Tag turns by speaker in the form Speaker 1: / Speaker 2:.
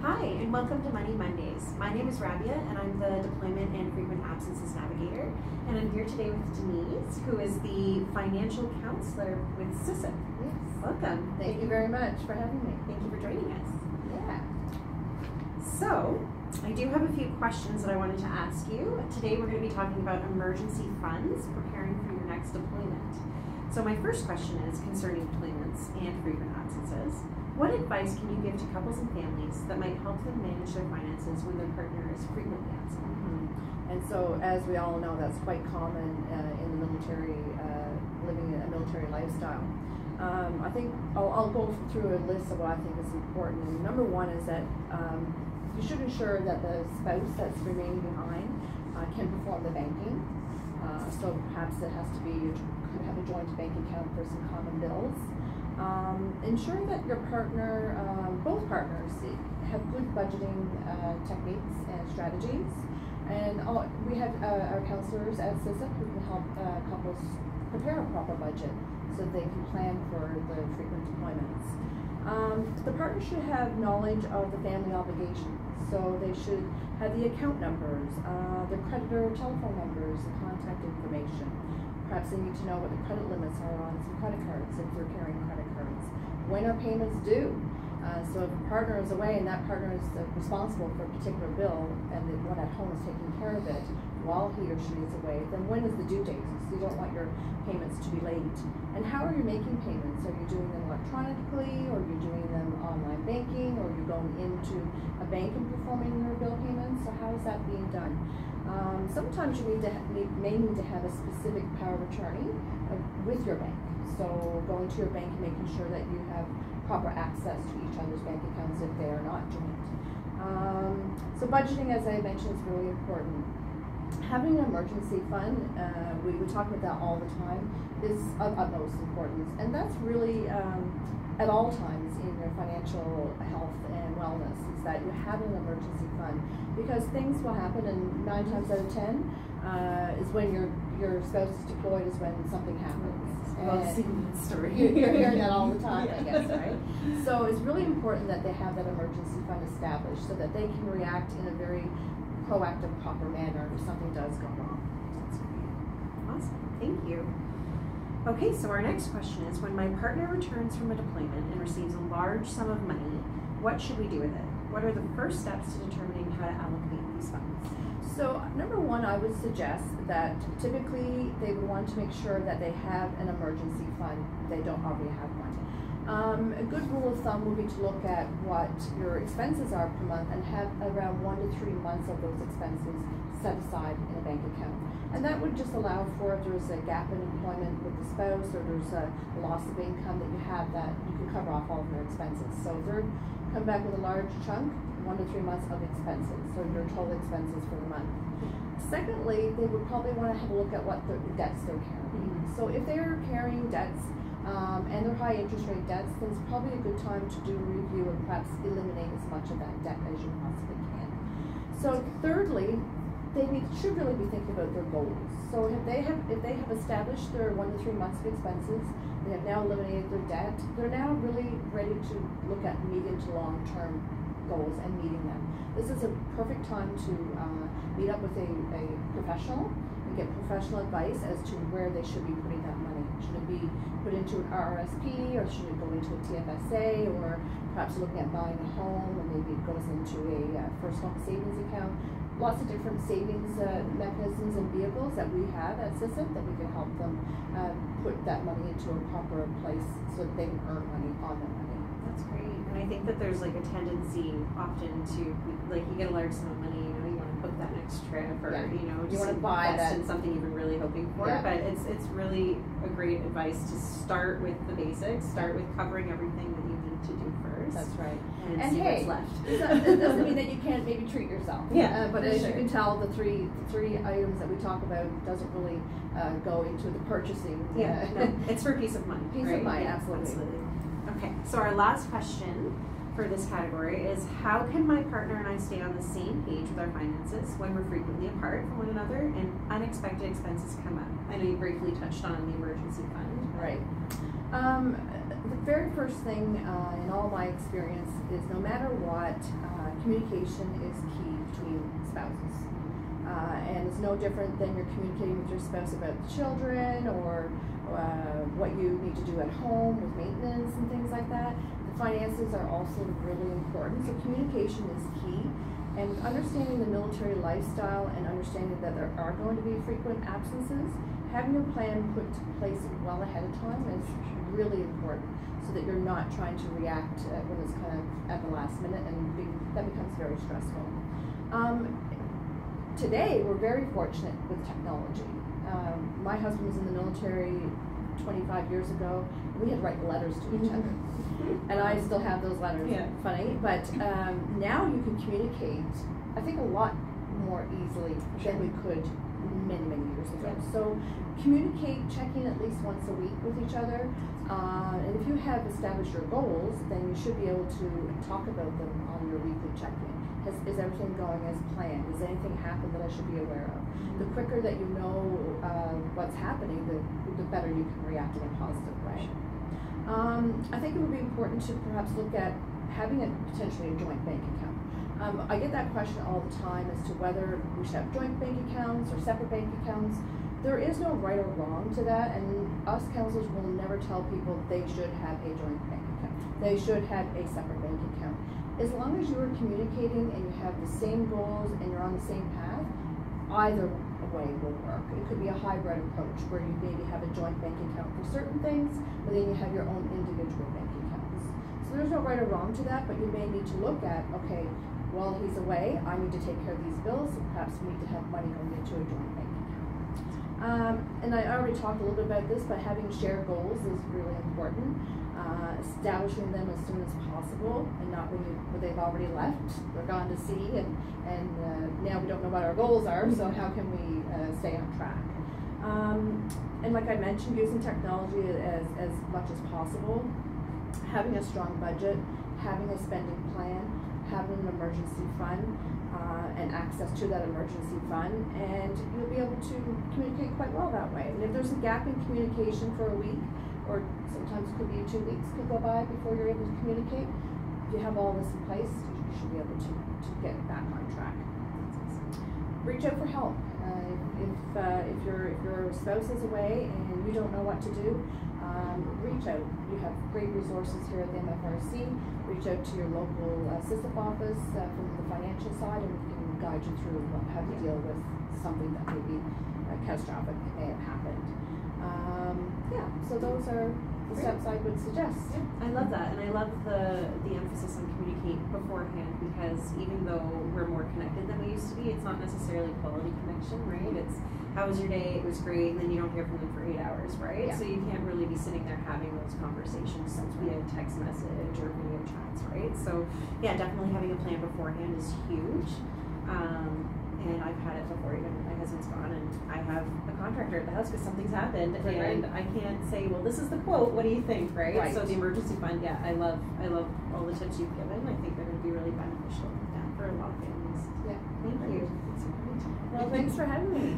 Speaker 1: Hi, and welcome to Money Mondays. My name is Rabia, and I'm the Deployment and Frequent Absences Navigator. And I'm here today with Denise, who is the Financial Counselor with SISIP.
Speaker 2: Yes.
Speaker 1: Welcome.
Speaker 2: Thank you very much for having me.
Speaker 1: Thank you for joining us.
Speaker 2: Yeah.
Speaker 1: So, I do have a few questions that I wanted to ask you. Today we're going to be talking about emergency funds, preparing for your next deployment. So my first question is concerning deployments and frequent absences. What advice can you give to couples and families that might help them manage their finances when their partner is frequently absent?
Speaker 2: And so, as we all know, that's quite common in the military, living a military lifestyle. I think I'll go through a list of what I think is important. And number one is that you should ensure that the spouse that's remaining behind can perform the banking. So perhaps it has to be, you could have a joint bank account for some common bills. Ensure that your partner, both partners, have good budgeting techniques and strategies. And we have our counselors at SISIP who can help couples prepare a proper budget so they can plan for the frequent deployments. The partner should have knowledge of the family obligations. So they should have the account numbers, the creditor telephone numbers, the contact information. Perhaps they need to know what the credit limits are on some credit cards if they're carrying credit cards. When are payments due? So if a partner is away and that partner is responsible for a particular bill and the one at home is taking care of it while he or she is away, then when is the due date? So you don't want your payments to be late. And how are you making payments? Are you doing them electronically, or are you doing them online banking, or are you going into a bank and performing your bill payments? So how is that being done? Sometimes you may need to have a specific power of attorney with your bank. So going to your bank and making sure that you have proper access to each other's bank accounts if they are not joint. So budgeting, as I mentioned, is really important. Having an emergency fund, we talk about that all the time, is of utmost importance. And that's really at all times in your financial health and wellness, is that you have an emergency fund, because things will happen, and 9 times out of 10 is when your spouse is deployed is when something happens.
Speaker 1: I've seen that story.
Speaker 2: You're hearing that all the time,
Speaker 1: Yeah.
Speaker 2: I guess, right? So it's really important that they have that emergency fund established so that they can react in a very proactive, proper manner if something does go wrong.
Speaker 1: That's great. Awesome. Thank you. Okay, so our next question is, when my partner returns from a deployment and receives a large sum of money, what should we do with it? What are the first steps to determining how to allocate these funds?
Speaker 2: So number one, I would suggest that typically they would want to make sure that they have an emergency fund if they don't already have one. A good rule of thumb would be to look at what your expenses are per month and have around 1 to 3 months of those expenses set aside in a bank account. And that would just allow for, if there's a gap in employment with the spouse, or there's a loss of income, that you have that, you can cover off all of your expenses. So if they're come back with a large chunk, 1 to 3 months of expenses, so your total expenses for the month. Secondly, they would probably want to have a look at what the debts they're carrying. So if they're carrying debts and they're high interest rate debts, then it's probably a good time to do a review and perhaps eliminate as much of that debt as you possibly can. So thirdly, they should really be thinking about their goals. So if they have established their 1 to 3 months of expenses, they have now eliminated their debt, they're now really ready to look at medium to long-term goals and meeting them. This is a perfect time to meet up with a professional and get professional advice as to where they should be putting that money. Should it be put into an RRSP, or should it go into a TFSA, or perhaps looking at buying a home, and maybe it goes into a first home savings account. Lots of different savings mechanisms and vehicles that we have at SISIP that we can help them put that money into a proper place so that they can earn money on their money.
Speaker 1: That's great. And I think that there's like a tendency often to, like, you get a large sum of money, you know, you want to book that next trip, or,
Speaker 2: Yeah.
Speaker 1: you know,
Speaker 2: You
Speaker 1: just
Speaker 2: want to buy
Speaker 1: invest
Speaker 2: that
Speaker 1: in something you've been really hoping for.
Speaker 2: Yeah.
Speaker 1: But it's really a great advice to start with the basics, start with covering everything that you need to do first.
Speaker 2: That's right.
Speaker 1: And see
Speaker 2: hey,
Speaker 1: what's left.
Speaker 2: It doesn't mean that you can't maybe treat yourself.
Speaker 1: Yeah,
Speaker 2: but
Speaker 1: for
Speaker 2: as
Speaker 1: sure.
Speaker 2: you can tell, the three items that we talk about doesn't really go into the purchasing.
Speaker 1: Yeah, no, it's for peace of mind.
Speaker 2: Peace
Speaker 1: right?
Speaker 2: of mind,
Speaker 1: Yeah,
Speaker 2: absolutely.
Speaker 1: Okay, so our last question for this category is, how can my partner and I stay on the same page with our finances when we're frequently apart from one another and unexpected expenses come up? I know you briefly touched on the emergency fund.
Speaker 2: Right. The very first thing in all my experience is no matter what, communication is key between spouses. And it's no different than you're communicating with your spouse about children or what you need to do at home with maintenance and things like that. The finances are also really important, so communication is key. And understanding the military lifestyle and understanding that there are going to be frequent absences, having your plan put to place well ahead of time is really important, so that you're not trying to react when it's kind of at the last minute, and that becomes very stressful. Today, we're very fortunate with technology. My husband was in the military 25 years ago. We had to write letters to each other. And I still have those letters. Yeah. Funny. But now you can communicate, I think, a lot more easily than we could many, many years ago. Yeah. So communicate, check in at least once a week with each other. And if you have established your goals, then you should be able to talk about them on your weekly check-in. Is everything going as planned? Does anything happen that I should be aware of? The quicker that you know what's happening, the better you can react in a positive way. I think it would be important to perhaps look at having potentially a joint bank account. I get that question all the time as to whether we should have joint bank accounts or separate bank accounts. There is no right or wrong to that, and us counselors will never tell people they should have a joint bank account. They should have a separate bank account. As long as you are communicating and you have the same goals and you're on the same path, either way will work. It could be a hybrid approach where you maybe have a joint bank account for certain things, but then you have your own individual bank accounts. So there's no right or wrong to that, but you may need to look at, okay, while he's away, I need to take care of these bills, so perhaps we need to have money going into a joint bank account. And I already talked a little bit about this, but having shared goals is really important. Establishing them as soon as possible, and not when they've already left, they're gone to sea, and now we don't know what our goals are, so how can we stay on track? And like I mentioned, using technology as much as possible, having a strong budget, having a spending plan, having an emergency fund, and access to that emergency fund, and you'll be able to communicate quite well that way. And if there's a gap in communication for a week, or sometimes it could be 2 weeks could go by before you're able to communicate, if you have all this in place, you should be able to get back on track. Reach out for help. If your spouse is away and you don't know what to do, reach out. You have great resources here at the MFRC. Reach out to your local SISIP office from the financial side, and we can guide you through how to deal with something that may be catastrophic may have happened. Yeah, so those are the steps I would suggest.
Speaker 1: Yeah, I love that, and I love the emphasis on communicate beforehand, because even though we're more connected than we used to be, it's not necessarily quality connection, right? It's how was your day? It was great, and then you don't hear from them for 8 hours, right? Yeah. So you can't really be sitting there having those conversations via text message or video chats, right? So yeah, definitely having a plan beforehand is huge. And I've had it before, even my husband's gone, and I have a contractor at the house because something's happened, and I can't say, well, this is the quote, what do you think, right? So the emergency fund, yeah, I love all the tips you've given. I think they're going to be really beneficial for a lot of families.
Speaker 2: Yeah.
Speaker 1: Thank you.
Speaker 2: Well, thanks for having me.